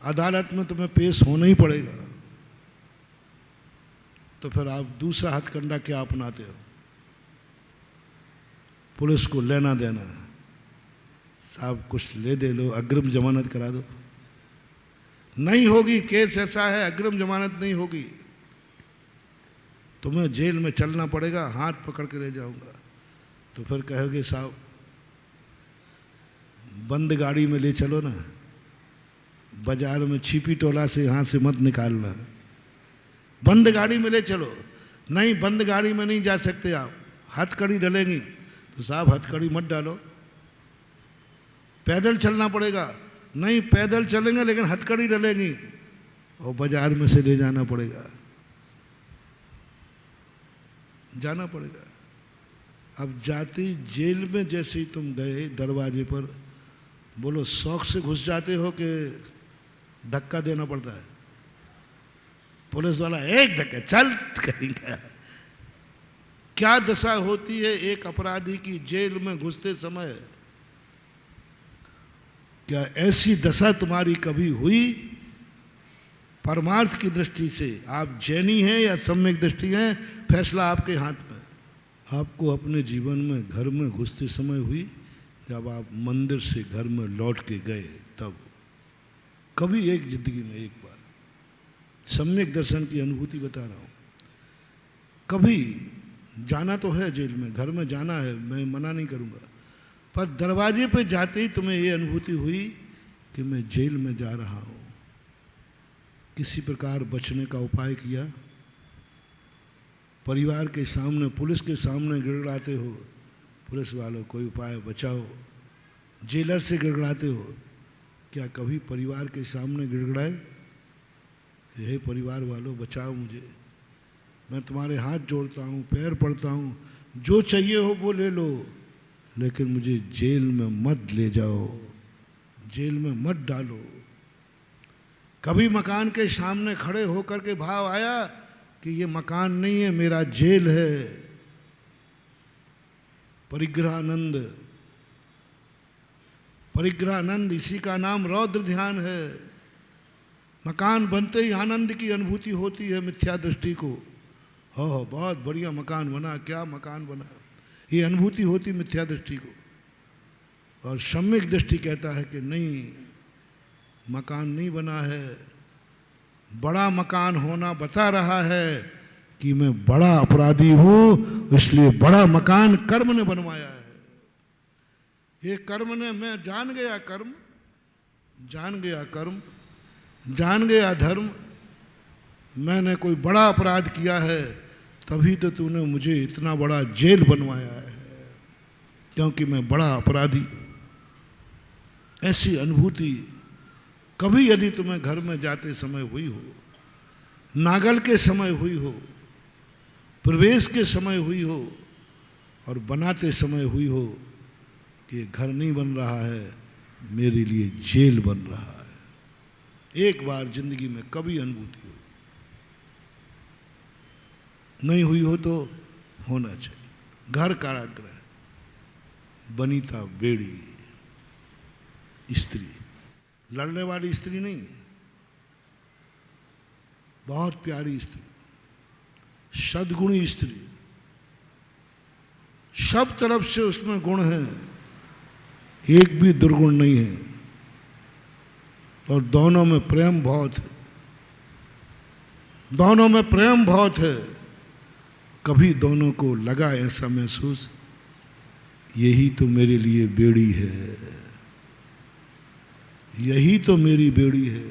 अदालत में तुम्हें पेश होना ही पड़ेगा, तो फिर आप दूसरा हथकंडा क्या अपनाते हो? पुलिस को लेना देना, साहब कुछ ले दे लो, अग्रिम जमानत करा दो, नहीं होगी, केस ऐसा है अग्रिम जमानत नहीं होगी, तुम्हें जेल में चलना पड़ेगा, हाथ पकड़ के ले जाऊंगा, तो फिर कहोगे साहब बंद गाड़ी में ले चलो ना, बाजार में छिपी टोला से यहाँ से मत निकालना, बंद गाड़ी में ले चलो, नहीं बंद गाड़ी में नहीं जा सकते आप, हथकड़ी डलेंगी, तो साहब हथकड़ी मत डालो, पैदल चलना पड़ेगा, नहीं पैदल चलेंगे लेकिन हथकड़ी डलेंगी, और बाजार में से ले जाना पड़ेगा, जाना पड़ेगा। अब जाती जेल में जैसे ही तुम गए दरवाजे पर, बोलो शौक से घुस जाते हो कि धक्का देना पड़ता है? पुलिस वाला एक धक्का चल करेंगे। क्या दशा होती है एक अपराधी की जेल में घुसते समय? क्या ऐसी दशा तुम्हारी कभी हुई? परमार्थ की दृष्टि से आप जैनी हैं या सम्यक दृष्टि हैं, फैसला आपके हाथ में। आपको अपने जीवन में घर में घुसते समय हुई, जब आप मंदिर से घर में लौट के गए तब? कभी एक जिंदगी में एक बार सम्यक दर्शन की अनुभूति बता रहा हूँ। कभी जाना तो है जेल में, घर में जाना है, मैं मना नहीं करूँगा, पर दरवाजे पे जाते ही तुम्हें ये अनुभूति हुई कि मैं जेल में जा रहा हूँ। किसी प्रकार बचने का उपाय किया? परिवार के सामने, पुलिस के सामने गिड़गिड़ाते हो, पुलिस वालों कोई उपाय बचाओ, जेलर से गिड़गिड़ाते हो। क्या कभी परिवार के सामने गिड़गिड़ाए कि हे परिवार वालों बचाओ मुझे, मैं तुम्हारे हाथ जोड़ता हूँ, पैर पड़ता हूँ, जो चाहिए हो वो ले लो, लेकिन मुझे जेल में मत ले जाओ, जेल में मत डालो? कभी मकान के सामने खड़े होकर के भाव आया कि ये मकान नहीं है, मेरा जेल है? परिग्रहानंद, परिग्रहानंद इसी का नाम रौद्र ध्यान है। मकान बनते ही आनंद की अनुभूति होती है मिथ्या दृष्टि को। हो बहुत बढ़िया मकान बना, क्या मकान बना, ये अनुभूति होती मिथ्या दृष्टि को। और सम्यक दृष्टि कहता है कि नहीं, मकान नहीं बना है, बड़ा मकान होना बता रहा है कि मैं बड़ा अपराधी हूं, इसलिए बड़ा मकान कर्म ने बनवाया है। ये कर्म ने, मैं जान गया कर्म, जान गया कर्म, जान गया धर्म, मैंने कोई बड़ा अपराध किया है, तभी तो तूने मुझे इतना बड़ा जेल बनवाया है, क्योंकि मैं बड़ा अपराधी। ऐसी अनुभूति कभी यदि तुम्हें घर में जाते समय हुई हो, नागल के समय हुई हो, प्रवेश के समय हुई हो, और बनाते समय हुई हो कि घर नहीं बन रहा है, मेरे लिए जेल बन रहा है, एक बार जिंदगी में कभी अनुभूति हो, नहीं हुई हो तो होना चाहिए। घर कारागृह, बनीता बेड़ी, स्त्री, लड़ने वाली स्त्री नहीं, बहुत प्यारी स्त्री, सद्गुणी स्त्री, सब तरफ से उसमें गुण है, एक भी दुर्गुण नहीं है, और दोनों में प्रेम बहुत है, दोनों में प्रेम बहुत है। कभी दोनों को लगा ऐसा महसूस, यही तो मेरे लिए बेड़ी है, यही तो मेरी बेड़ी है।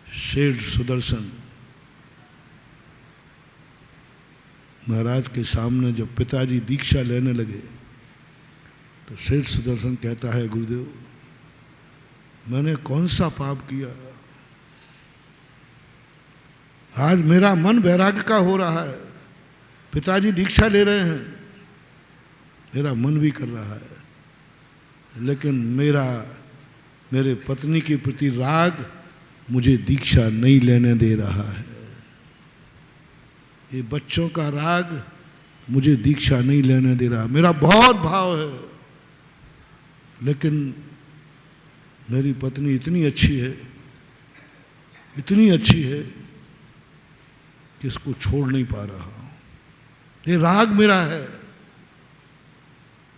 सेठ सुदर्शन महाराज के सामने जब पिताजी दीक्षा लेने लगे तो सेठ सुदर्शन कहता है, गुरुदेव मैंने कौन सा पाप किया, आज मेरा मन वैराग्य का हो रहा है, पिताजी दीक्षा ले रहे हैं, मेरा मन भी कर रहा है, लेकिन मेरे पत्नी के प्रति राग मुझे दीक्षा नहीं लेने दे रहा है, ये बच्चों का राग मुझे दीक्षा नहीं लेने दे रहा, मेरा बहुत भाव है, लेकिन मेरी पत्नी इतनी अच्छी है, इतनी अच्छी है कि इसको छोड़ नहीं पा रहा हूं, ये राग मेरा है।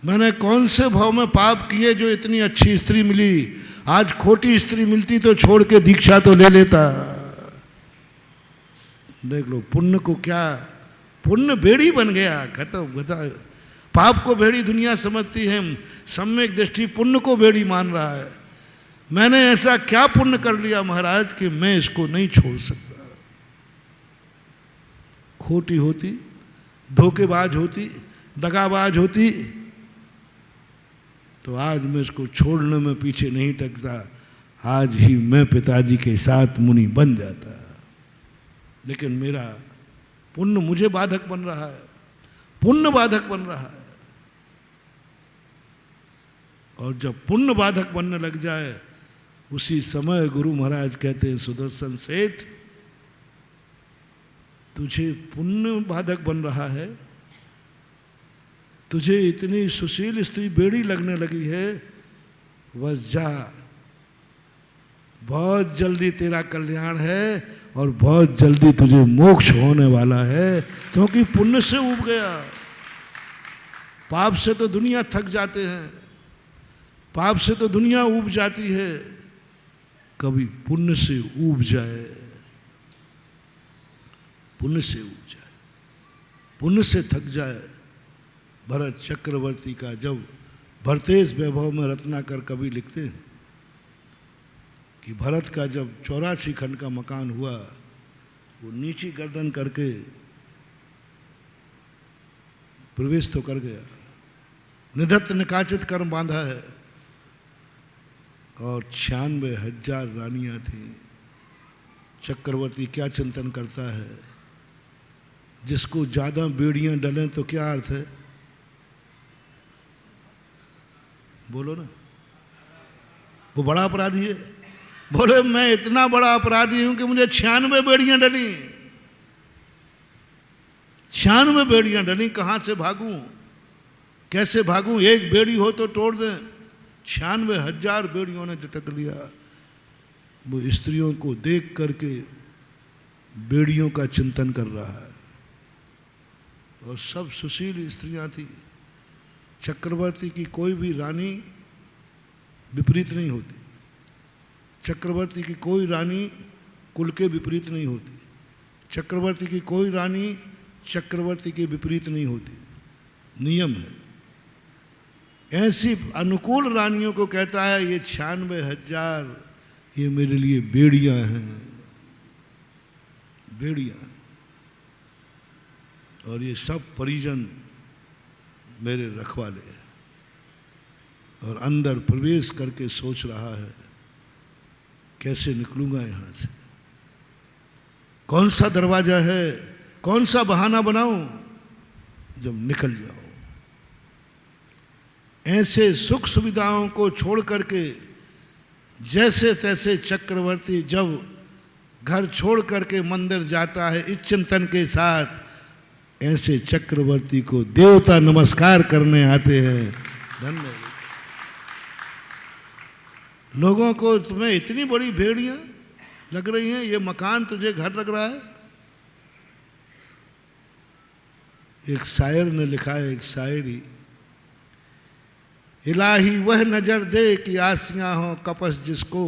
मैंने कौन से भाव में पाप किए जो इतनी अच्छी स्त्री मिली, आज खोटी स्त्री मिलती तो छोड़ के दीक्षा तो ले लेता। देख लो पुण्य को, क्या पुण्य बेड़ी बन गया, खत्म बता। पाप को बेड़ी दुनिया समझती है, सम्यक दृष्टि पुण्य को बेड़ी मान रहा है। मैंने ऐसा क्या पुण्य कर लिया महाराज कि मैं इसको नहीं छोड़ सकता। खोटी होती, धोखेबाज होती, दगाबाज होती तो आज मैं इसको छोड़ने में पीछे नहीं टकता, आज ही मैं पिताजी के साथ मुनि बन जाता। लेकिन मेरा पुण्य मुझे बाधक बन रहा है, पुण्य बाधक बन रहा है। और जब पुण्य बाधक बनने लग जाए उसी समय गुरु महाराज कहते हैं, सुदर्शन सेठ तुझे पुण्य बाधक बन रहा है, तुझे इतनी सुशील स्त्री बेड़ी लगने लगी है, बस जा, बहुत जल्दी तेरा कल्याण है और बहुत जल्दी तुझे मोक्ष होने वाला है, क्योंकि पुण्य से उब गया। पाप से तो दुनिया थक जाते हैं, पाप से तो दुनिया उब जाती है, कभी पुण्य से उब जाए, पुण्य से उब जाए, पुण्य से थक जाए। भरत चक्रवर्ती का जब भरतेश वैभव में रत्नाकर कवि लिखते हैं कि भरत का जब 84 खंड का मकान हुआ, वो नीची गर्दन करके प्रवेश तो कर गया, निधत्त निकाचित कर्म बांधा है, और 96,000 रानियां थी। चक्रवर्ती क्या चिंतन करता है, जिसको ज्यादा बेड़ियां डलें तो क्या अर्थ है, बोलो ना, वो बड़ा अपराधी है। बोले मैं इतना बड़ा अपराधी हूं कि मुझे 96 बेड़ियां डली, 96 बेड़ियां डली, कहां से भागूं। कैसे भागूं, एक बेड़ी हो तो तोड़ दें, 96,000 बेड़ियों ने झटक लिया। वो स्त्रियों को देख करके बेड़ियों का चिंतन कर रहा है, और सब सुशील स्त्रियां थी। चक्रवर्ती की कोई भी रानी विपरीत नहीं होती, चक्रवर्ती की कोई रानी कुल के विपरीत नहीं होती, चक्रवर्ती की कोई रानी चक्रवर्ती के विपरीत नहीं होती, नियम है। ऐसी अनुकूल रानियों को कहता है ये 96,000 ये मेरे लिए बेड़ियां हैं, बेड़ियां, और ये सब परिजन मेरे रखवाले हैं। और अंदर प्रवेश करके सोच रहा है कैसे निकलूंगा यहां से, कौन सा दरवाजा है, कौन सा बहाना बनाऊं। जब निकल जाओ, ऐसे सुख सुविधाओं को छोड़ करके जैसे तैसे चक्रवर्ती जब घर छोड़ करके मंदिर जाता है इस चिंतन के साथ, ऐसे चक्रवर्ती को देवता नमस्कार करने आते हैं। धन्य लोगों को, तुम्हें इतनी बड़ी भेड़ियां लग रही हैं, ये मकान तुझे घर लग रहा है। एक शायर ने लिखा है एक शायरी, इलाही वह नजर दे कि आसियां हो कपस जिसको,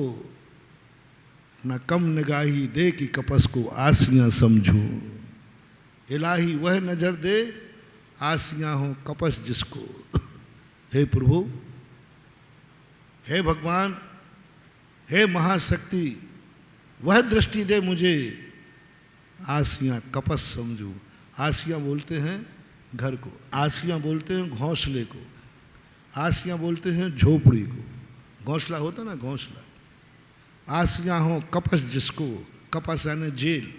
न कम निगाही दे कि कपस को आसियां समझूं। इलाही वह नजर दे आसियां हो कपस जिसको। हे प्रभु, हे भगवान, हे महाशक्ति, वह दृष्टि दे मुझे, आसियां कपस समझूं। आसियां बोलते हैं घर को, आसियां बोलते हैं घोंसले को, आसियां बोलते हैं झोपड़ी को। घोंसला होता ना, घोंसला। आसियां हो कपस जिसको, कपस यानी जेल।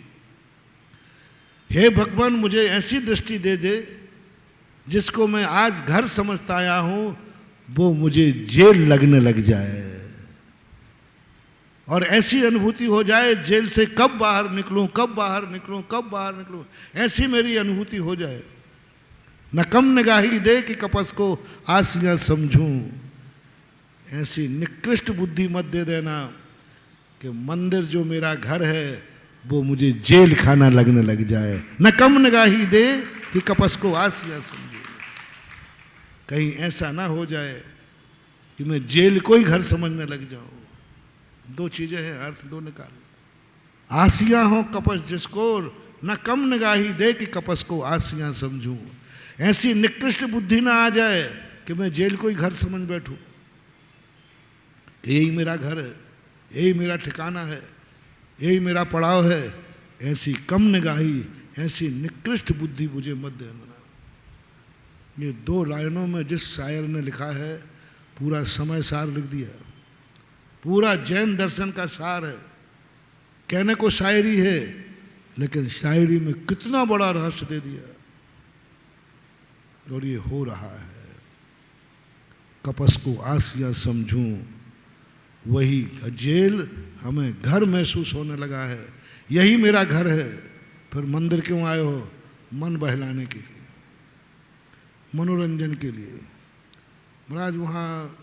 हे भगवान, मुझे ऐसी दृष्टि दे दे जिसको मैं आज घर समझता आया हूं वो मुझे जेल लगने लग जाए, और ऐसी अनुभूति हो जाए जेल से कब बाहर निकलूं, कब बाहर निकलूं, कब बाहर निकलूं, ऐसी मेरी अनुभूति हो जाए। न कम निगाही दे कि कपस को आसियां समझूं। ऐसी निकृष्ट बुद्धि मत दे देना कि मंदिर जो मेरा घर है वो मुझे जेल खाना लगने लग जाए। न कम निगाही दे कि कपस को आसियां समझूं। कहीं ऐसा ना हो जाए कि मैं जेल को ही घर समझने लग जाऊं। दो चीजें हैं, अर्थ दो निकाल। आसियां हो कपस जिसको, न कम निगाही दे कि कपस को आसियां समझूं। ऐसी निकृष्ट बुद्धि ना आ जाए कि मैं जेल को ही घर समझ बैठूं, यही मेरा घर है, यही मेरा ठिकाना है, यही मेरा पड़ाव है। ऐसी कम निगाही, ऐसी निकृष्ट बुद्धि मुझे मत देना। ये दो लाइनों में जिस शायर ने लिखा है पूरा समय सार लिख दिया, पूरा जैन दर्शन का सार है। कहने को शायरी है लेकिन शायरी में कितना बड़ा रहस्य दे दिया। और ये हो रहा है। कपस को आसियां समझूं, वही जेल हमें घर महसूस होने लगा है। यही मेरा घर है। फिर मंदिर क्यों आए हो? मन बहलाने के लिए, मनोरंजन के लिए। महाराज वहाँ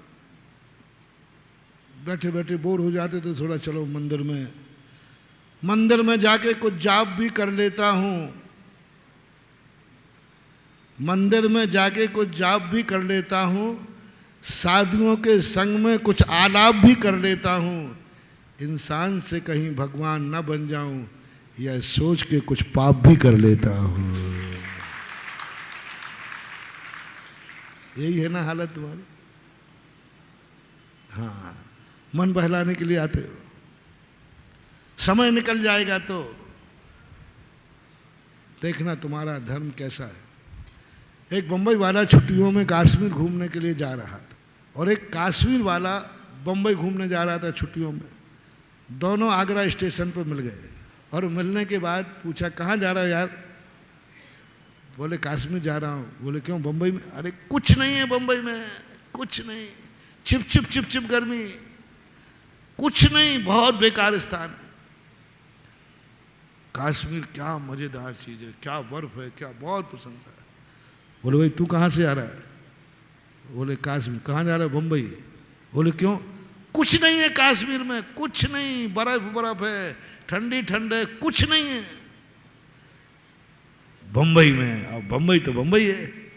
बैठे बैठे बोर हो जाते तो थोड़ा चलो मंदिर में जाके कुछ जाप भी कर लेता हूँ, मंदिर में जाके कुछ जाप भी कर लेता हूँ, साधुओं के संग में कुछ आलाप भी कर लेता हूँ। इंसान से कहीं भगवान न बन जाऊं, यह सोच के कुछ पाप भी कर लेता हूँ। यही है ना हालत तुम्हारी? हाँ, मन बहलाने के लिए आते हो। समय निकल जाएगा तो देखना तुम्हारा धर्म कैसा है। एक बंबई वाला छुट्टियों में कश्मीर घूमने के लिए जा रहा था और एक कश्मीर वाला बंबई घूमने जा रहा था छुट्टियों में। दोनों आगरा स्टेशन पर मिल गए और मिलने के बाद पूछा कहाँ जा रहा हो यार? बोले कश्मीर जा रहा हूँ। बोले क्यों बंबई में? अरे कुछ नहीं है बंबई में, कुछ नहीं, चिप गर्मी, कुछ नहीं, बहुत बेकार स्थान है। कश्मीर क्या मजेदार चीज है, क्या बर्फ है, क्या बहुत पसंद है। बोले भाई तू कहाँ से आ रहा है? बोले कश्मीर। कहाँ जा रहे हो? बम्बई। बोले क्यों? कुछ नहीं है कश्मीर में, कुछ नहीं, बर्फ बर्फ है, ठंडी ठंड है, कुछ नहीं है। बम्बई में, अब बम्बई तो बम्बई है।